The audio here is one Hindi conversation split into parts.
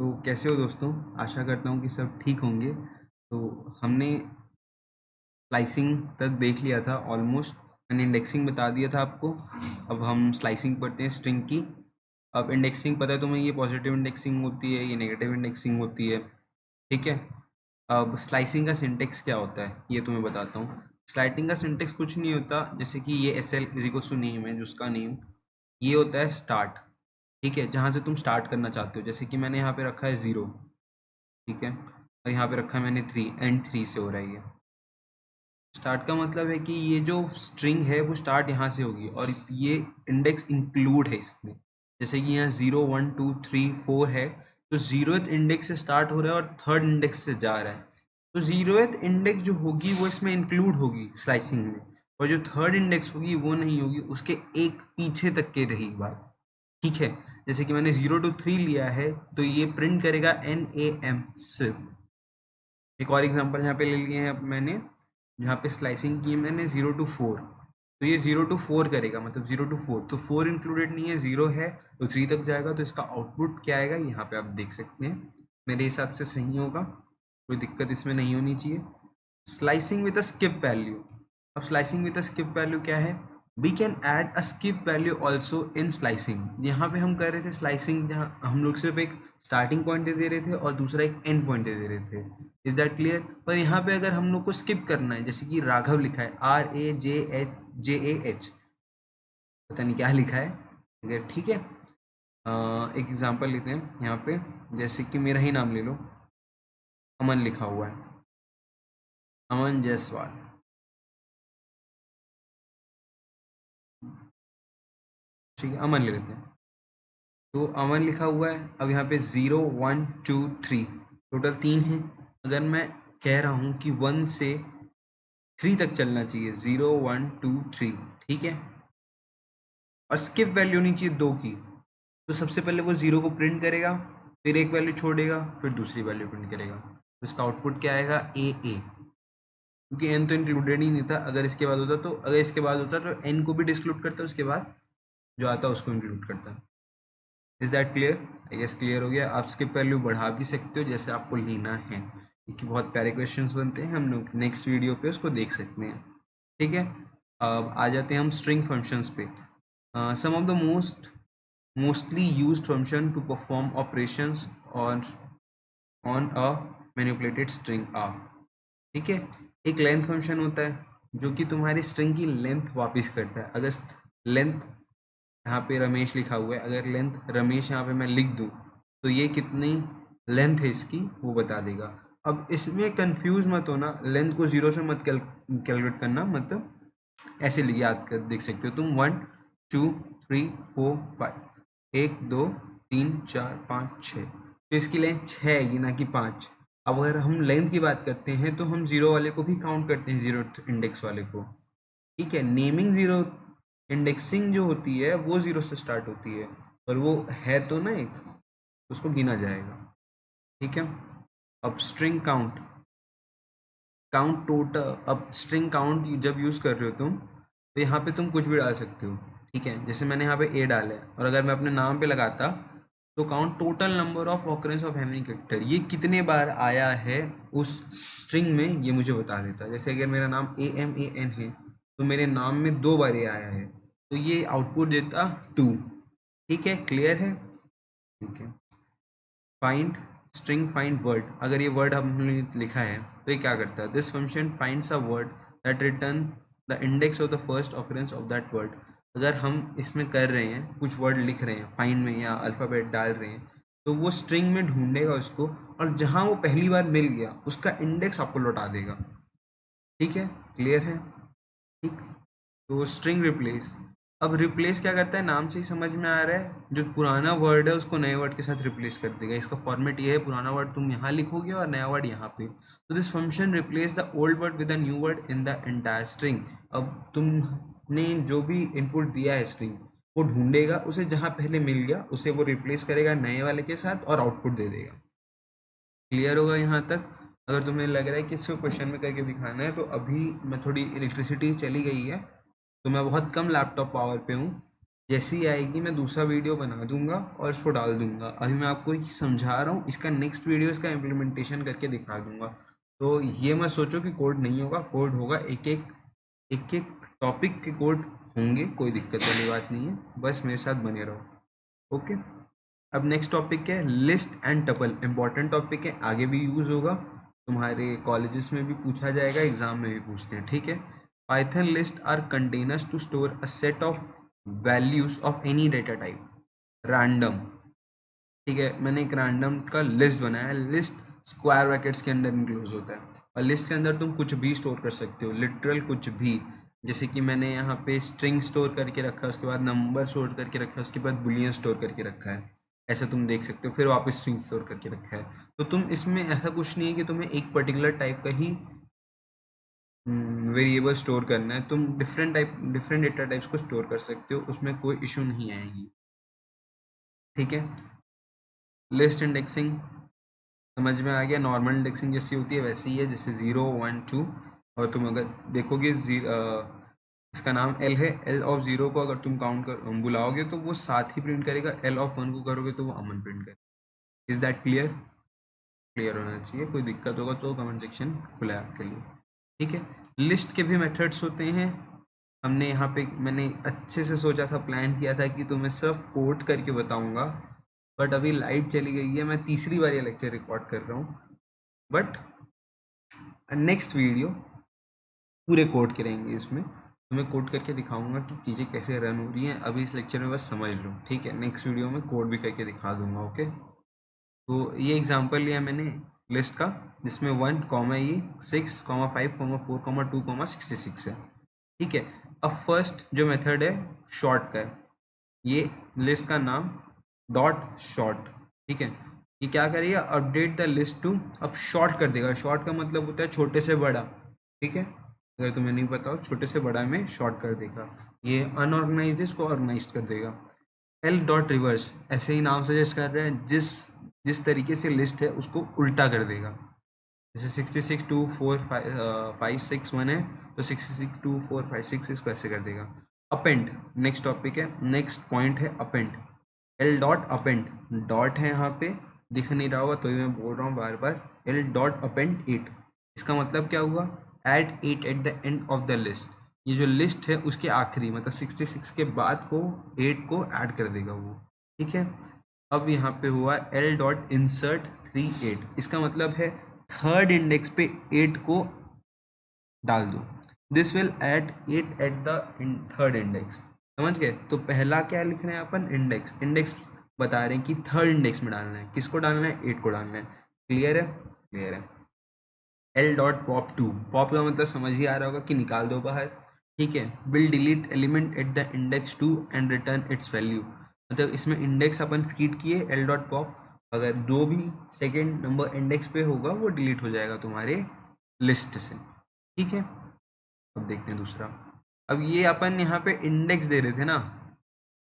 तो कैसे हो दोस्तों? आशा करता हूँ कि सब ठीक होंगे। तो हमने स्लाइसिंग तक देख लिया था ऑलमोस्ट। मैंने इंडेक्सिंग बता दिया था आपको। अब हम स्लाइसिंग पढ़ते हैं स्ट्रिंग की। अब इंडेक्सिंग पता है तुम्हें, ये पॉजिटिव इंडेक्सिंग होती है, ये नेगेटिव इंडेक्सिंग होती है। ठीक है। अब स्लाइसिंग का सिंटेक्स क्या होता है ये तुम्हें बताता हूँ। स्लाइसिंग का सिंटेक्स कुछ नहीं होता, जैसे कि ये S L is equal to name है जिसका नेम, ये होता है स्टार्ट। ठीक है, जहाँ से तुम स्टार्ट करना चाहते हो, जैसे कि मैंने यहाँ पे रखा है 0। ठीक है, और यहाँ पे रखा है मैंने 3, एंड 3 से हो रहा है ये। स्टार्ट का मतलब है कि ये जो स्ट्रिंग है वो स्टार्ट यहाँ से होगी और ये इंडेक्स इंक्लूड है इसमें। जैसे कि यहाँ 0 1 2 3 4 है, तो 0th इंडेक्स से स्टार्ट हो रहा है और 3rd इंडेक्स से जा रहा है। तो 0th इंडेक्स जो होगी वो इसमें इंक्लूड होगी स्लाइसिंग में, और जो 3rd इंडेक्स होगी वो नहीं होगी, उसके एक पीछे तक के रही बात। ठीक है, जैसे कि मैंने 0 to 3 लिया है तो ये प्रिंट करेगा NAM सिर्फ। एक और एग्जांपल यहाँ पे ले लिए हैं अब मैंने, जहाँ पे स्लाइसिंग की है मैंने 0 to 4, तो ये 0 to 4 करेगा, मतलब 0 to 4, तो 4 इंक्लूडेड नहीं है, 0 है तो 3 तक जाएगा, तो इसका आउटपुट क्या आएगा यहाँ पे आप देख सकते हैं। मेरे हिसाब से सही होगा, कोई दिक्कत इसमें नहीं होनी चाहिए। Slicing with a skip value. अब slicing with a skip value क्या है? We can add a skip value also in slicing. यहाँ पे हम कर रहे थे स्लाइसिंग, जहाँ हम लोग सिर्फ एक स्टार्टिंग पॉइंट दे रहे थे और दूसरा एक एंड पॉइंट दे रहे थे। Is that clear? पर यहाँ पे अगर हम लोग को स्किप करना है, जैसे कि राघव लिखा है RAJAH, पता नहीं क्या लिखा है, अगर ठीक है। एक एग्जांपल लेते हैं यहाँ पे, जैसे कि मेरा ही नाम ले लो, अमन लिखा हुआ है, अमन जायसवाल। ठीक है, अमन ले लेते हैं। तो अमन लिखा हुआ है, अब यहाँ पे 0 1 2 3, टोटल 3 है। अगर मैं कह रहा हूँ कि 1 से 3 तक चलना चाहिए, 0 1 2 3, ठीक है, और स्किप वैल्यू होनी चाहिए 2 की, तो सबसे पहले वो 0 को प्रिंट करेगा, फिर एक वैल्यू छोड़ेगा, फिर दूसरी वैल्यू प्रिंट करेगा, तो इसका आउटपुट क्या आएगा? AA। क्योंकि n तो इंक्लूडेड ही नहीं था, अगर इसके बाद होता तो, अगर इसके बाद होता तो n को भी डिस्क्लूड करता, उसके बाद जो आता उसको इंक्लूड करता। Is that clear? I guess clear हो गया। आप स्किप वैल्यू बढ़ा भी सकते हो जैसे आपको लेना है, क्योंकि बहुत प्यारे क्वेश्चंस बनते हैं, हम लोग नेक्स्ट वीडियो पे उसको देख सकते हैं। ठीक है, अब आ जाते हैं हम स्ट्रिंग फंक्शंस पे। Some of the mostly used function to perform operations और on a manipulated string are. ठीक है, एक लेंथ फंक्शन होता है जो कि तुम्हारी स्ट्रिंग की लेंथ वापस करता है। अगर लेंथ, यहाँ पे रमेश लिखा हुआ है, अगर लेंथ रमेश यहाँ पे मैं लिख दूँ तो ये कितनी लेंथ है इसकी वो बता देगा। अब इसमें कंफ्यूज मत होना, लेंथ को 0 से मत कैलकुलेट करना, मतलब ऐसे याद कर देख सकते हो तुम, 1 2 3 4 5, 1 2 3 4 5 6, तो इसकी लेंथ 6 है ना कि 5। अब अगर हम लेंथ की बात करते हैं तो हम 0 वाले को भी काउंट करते हैं, 0 इंडेक्स वाले को। ठीक है, नेमिंग 0, इंडेक्सिंग जो होती है वो 0 से स्टार्ट होती है, पर वो है तो ना एक, उसको गिना जाएगा। ठीक है, अब स्ट्रिंग काउंट, काउंट टोटल। अब स्ट्रिंग काउंट जब यूज़ कर रहे हो तुम, तो यहाँ पे तुम कुछ भी डाल सकते हो। ठीक है, जैसे मैंने यहाँ पे A डाला है, और अगर मैं अपने नाम पे लगाता तो count total number of occurrence of having character, ये कितने बार आया है उस स्ट्रिंग में ये मुझे बता देता है। जैसे अगर मेरा नाम AMAN है तो मेरे नाम में 2 बार ये आया है, तो ये आउटपुट देता 2। ठीक है, क्लियर है? ठीक है, फाइंड स्ट्रिंग फाइंड वर्ड। अगर ये वर्ड हमने लिखा है तो ये क्या करता है? This function finds a word that return the index of the first occurrence of that word. अगर हम इसमें कर रहे हैं, कुछ वर्ड लिख रहे हैं फाइंड में या अल्फ़ाबेट डाल रहे हैं, तो वो स्ट्रिंग में ढूंढेगा उसको, और जहाँ वो पहली बार मिल गया उसका इंडेक्स आपको लौटा देगा। ठीक है, क्लियर है? ठीक, तो स्ट्रिंग रिप्लेस। अब रिप्लेस क्या करता है, नाम से ही समझ में आ रहा है, जो पुराना वर्ड है उसको नए वर्ड के साथ रिप्लेस कर देगा। इसका फॉर्मेट ये है, पुराना वर्ड तुम यहाँ लिखोगे और नया वर्ड यहाँ पे। तो this function replace the old word with a new word in the entire string. अब तुमने जो भी इनपुट दिया है स्ट्रिंग, वो ढूंढेगा, उसे जहाँ पहले मिल गया उसे वो रिप्लेस करेगा नए वाले के साथ और आउटपुट दे देगा। क्लियर होगा यहाँ तक? अगर तुम्हें लग रहा है कि इसको क्वेश्चन में करके दिखाना है, तो अभी मैं थोड़ी इलेक्ट्रिसिटी चली गई है तो मैं बहुत कम लैपटॉप पावर पे हूँ। जैसी ही आएगी मैं दूसरा वीडियो बना दूंगा और इसको डाल दूंगा। अभी मैं आपको ये समझा रहा हूँ, इसका नेक्स्ट वीडियो इसका इम्प्लीमेंटेशन करके दिखा दूंगा। तो ये मत सोचो कि कोड नहीं होगा, कोड होगा, एक एक टॉपिक के कोड होंगे, कोई दिक्कत वाली बात नहीं है, बस मेरे साथ बने रहो। ओके, अब नेक्स्ट टॉपिक है list and tuple. Important topic है, आगे भी यूज़ होगा, तुम्हारे कॉलेजेस में भी पूछा जाएगा, एग्जाम में भी पूछते हैं, ठीक है। Python list are containers to store a set of values of any data type random. ठीक है, मैंने एक रैंडम का लिस्ट बनाया है। लिस्ट स्क्वायर ब्रैकेट्स के अंदर इनक्लोज होता है, और लिस्ट के अंदर तुम कुछ भी स्टोर कर सकते हो, लिटरल कुछ भी। जैसे कि मैंने यहाँ पे स्ट्रिंग स्टोर करके रखा है, उसके बाद नंबर स्टोर करके रखा है, उसके बाद बुलियन स्टोर करके रखा है, ऐसा तुम देख सकते हो। फिर वापस स्ट्रिंग स्टोर करके रखा है। तो तुम इसमें ऐसा कुछ नहीं है कि तुम्हें एक पर्टिकुलर टाइप का ही वेरिएबल स्टोर करना है, तुम डिफरेंट डेटा टाइप्स को स्टोर कर सकते हो, उसमें कोई इशू नहीं आएगी। ठीक है, लिस्ट इंडेक्सिंग समझ में आ गया। नॉर्मल इंडेक्सिंग जैसी होती है वैसी ही है, जैसे 0 1 2। और तुम अगर देखोगे इसका नाम एल है, एल ऑफ 0 को अगर तुम काउंट कर बुलाओगे तो वो साथ ही प्रिंट करेगा, एल ऑफ 1 को करोगे तो वो अमन प्रिंट करेगा। Is that clear? क्लियर होना चाहिए, कोई दिक्कत होगा तो कमेंट सेक्शन खुला है आपके लिए। ठीक है, लिस्ट के भी मेथड्स होते हैं। हमने यहाँ पे मैंने अच्छे से सोचा था, प्लान किया था कि तुम्हें सिर्फ कोड करके बताऊंगा, बट अभी लाइट चली गई है, मैं तीसरी बार ये लेक्चर रिकॉर्ड कर रहा हूँ। बट नेक्स्ट वीडियो पूरे कोड के रहेंगे, इसमें तुम्हें कोड करके दिखाऊंगा कि चीज़ें कैसे रन हो रही हैं। अभी इस लेक्चर में बस समझ लो, ठीक है। नेक्स्ट वीडियो में कोड भी करके दिखा दूंगा। ओके, तो ये एग्जांपल लिया मैंने लिस्ट का, जिसमें 1 कॉमा ये 6 कॉमा 5 कॉमा 4 कॉमा 2 कॉमा 66 है। ठीक है, अब फर्स्ट जो मेथड है शॉर्ट का है, ये लिस्ट का नाम डॉट शॉर्ट। ठीक है, ये क्या करेगा, अपडेट द लिस्ट टू, अब शॉर्ट कर देगा। शॉर्ट का मतलब होता है छोटे से बड़ा। ठीक है, अगर तुम्हें नहीं पता हो, छोटे से बड़ा में शॉर्ट कर देगा। ये अनऑर्गेनाइज्ड इसको ऑर्गेनाइज कर देगा। एल डॉट रिवर्स, ऐसे ही नाम सजेस्ट कर रहे हैं, जिस जिस तरीके से लिस्ट है उसको उल्टा कर देगा। जैसे 66 2 4 5 6 1 है, तो 66 2 4 5 6 इसको ऐसे कर देगा। अपेंड नेक्स्ट टॉपिक है, नेक्स्ट पॉइंट है append. L dot append, dot है यहाँ पे, दिख नहीं रहा होगा तो मैं बोल रहा हूँ बार बार, एल डॉट अपेंड 8। इसका मतलब क्या हुआ, add 8 at the end of the list. ये जो लिस्ट है उसके आखिरी, मतलब 66 के बाद को 8 को ऐड कर देगा वो। ठीक है, अब यहाँ पे हुआ एल डॉट इंसर्ट 3 8। इसका मतलब है थर्ड इंडेक्स पे 8 को डाल दो। This will add 8 at the third index. समझ गए? तो पहला क्या लिख रहे हैं अपन, इंडेक्स। इंडेक्स बता रहे हैं कि थर्ड इंडेक्स में डालना है, किसको डालना है, 8 को डालना है। क्लियर है? क्लियर है। एल डॉट पॉप 2, पॉप का मतलब समझ ही आ रहा होगा कि निकाल दो बाहर। ठीक है, will delete element at the index 2 and return it's value. मतलब इसमें इंडेक्स अपन फीड किए एल डॉट पॉप, अगर दो भी सेकेंड नंबर इंडेक्स पे होगा वो डिलीट हो जाएगा तुम्हारे लिस्ट से। ठीक है, अब देखते हैं दूसरा। अब ये अपन यहाँ पे इंडेक्स दे रहे थे ना,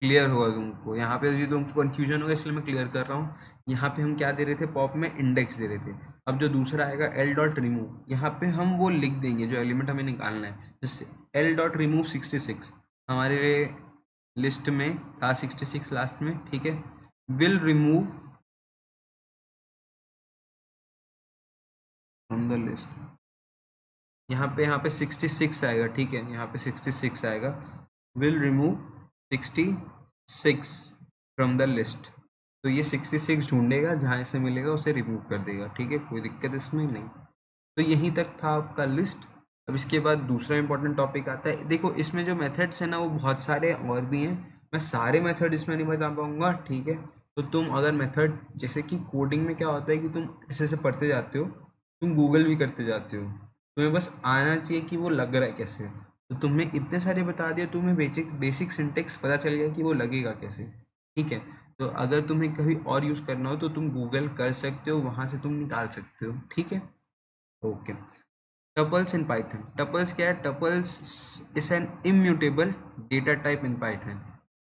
क्लियर होगा तुमको, यहाँ पे भी तुमको कंफ्यूजन होगा इसलिए मैं क्लियर कर रहा हूँ। यहाँ पे हम क्या दे रहे थे, पॉप में इंडेक्स दे रहे थे। अब जो दूसरा आएगा एल डॉट रिमूव, यहाँ पे हम वो लिख देंगे जो एलिमेंट हमें निकालना है। जैसे एल डॉट रिमूव 66 हमारे लिस्ट में था 66 लास्ट में। ठीक है, will remove from the list, यहाँ पे 66 आएगा। ठीक है, यहाँ पे 66 आएगा, will remove 66 from the list. तो ये 66 ढूंढेगा, जहाँ से मिलेगा उसे रिमूव कर देगा। ठीक है, कोई दिक्कत इसमें नहीं। तो यहीं तक था आपका लिस्ट। अब इसके बाद दूसरा इंपॉर्टेंट टॉपिक आता है। देखो इसमें जो मेथड्स हैं ना वो बहुत सारे और भी हैं, मैं सारे मेथड इसमें नहीं बता पाऊंगा। ठीक है, तो तुम अगर मेथड, जैसे कि कोडिंग में क्या होता है कि तुम ऐसे ऐसे पढ़ते जाते हो, तुम गूगल भी करते जाते हो, तुम्हें बस आना चाहिए कि वो लग रहा है कैसे। तो तुम्हें इतने सारे बता दिया, तुम्हें बेसिक बेसिक सिंटेक्स पता चल गया कि वो लगेगा कैसे। ठीक है, तो अगर तुम्हें कभी और यूज़ करना हो तो तुम गूगल कर सकते हो, वहाँ से तुम निकाल सकते हो। ठीक है, okay. Tuples in Python, tuples क्या है, tuples is an immutable data type in Python.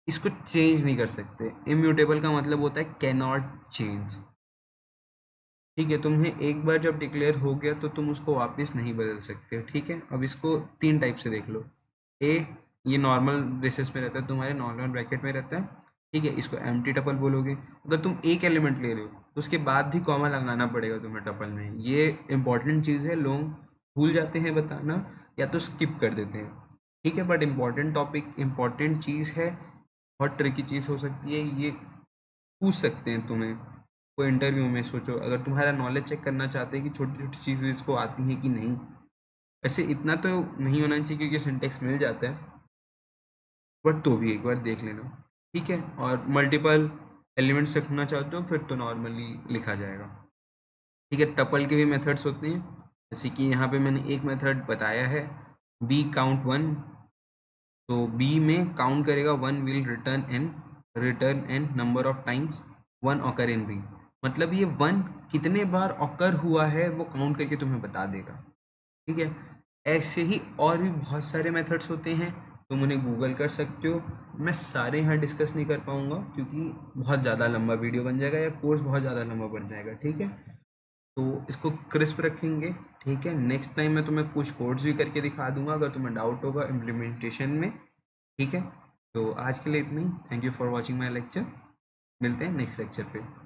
इसको चेंज नहीं कर सकते। इम्यूटेबल का मतलब होता है कैन नॉट चेंज। ठीक है, तुम्हें एक बार जब डिक्लेयर हो गया तो तुम उसको वापस नहीं बदल सकते। ठीक है, अब इसको तीन टाइप से देख लो। ए ये नॉर्मल बेसिस पे रहता है, तुम्हारे नॉर्मल ब्रैकेट में रहता है, ठीक है। इसको एम्प्टी टपल बोलोगे। अगर तुम एक एलिमेंट ले रहे हो तो उसके बाद भी कॉमा लगाना पड़ेगा तुम्हें टपल में। ये इंपॉर्टेंट चीज़ है, लोग भूल जाते हैं बताना या तो स्किप कर देते हैं, ठीक है। बट इम्पॉर्टेंट टॉपिक, इम्पॉर्टेंट चीज़ है, बहुत ट्रिकी चीज़ हो सकती है ये। पूछ सकते हैं तुम्हें कोई इंटरव्यू में, सोचो अगर तुम्हारा नॉलेज चेक करना चाहते हैं कि छोटी छोटी चीज़ें इसको आती हैं कि नहीं। वैसे इतना तो नहीं होना चाहिए क्योंकि सिंटेक्स मिल जाता है, बट तो भी एक बार देख लेना, ठीक है। और मल्टीपल एलिमेंट्स रखना चाहते हो फिर तो नॉर्मली लिखा जाएगा, ठीक है। टपल के भी मेथड्स होते हैं, जैसे कि यहाँ पे मैंने एक मेथड बताया है, बी काउंट वन। तो बी में काउंट करेगा one, will return an number of times one occur in B. मतलब ये वन कितने बार ऑकर हुआ है वो काउंट करके तुम्हें बता देगा, ठीक है। ऐसे ही और भी बहुत सारे मेथड्स होते हैं, तुम उन्हें गूगल कर सकते हो। मैं सारे यहाँ डिस्कस नहीं कर पाऊँगा क्योंकि बहुत ज़्यादा लंबा वीडियो बन जाएगा या कोर्स बहुत ज़्यादा लंबा बन जाएगा, ठीक है। तो इसको क्रिस्प रखेंगे, ठीक है। नेक्स्ट टाइम मैं तुम्हें कुछ कोड्स भी करके दिखा दूंगा अगर तुम्हें डाउट होगा इम्प्लीमेंटेशन में, ठीक है। तो आज के लिए इतना ही। Thank you for watching my lecture. मिलते हैं नेक्स्ट लेक्चर पे।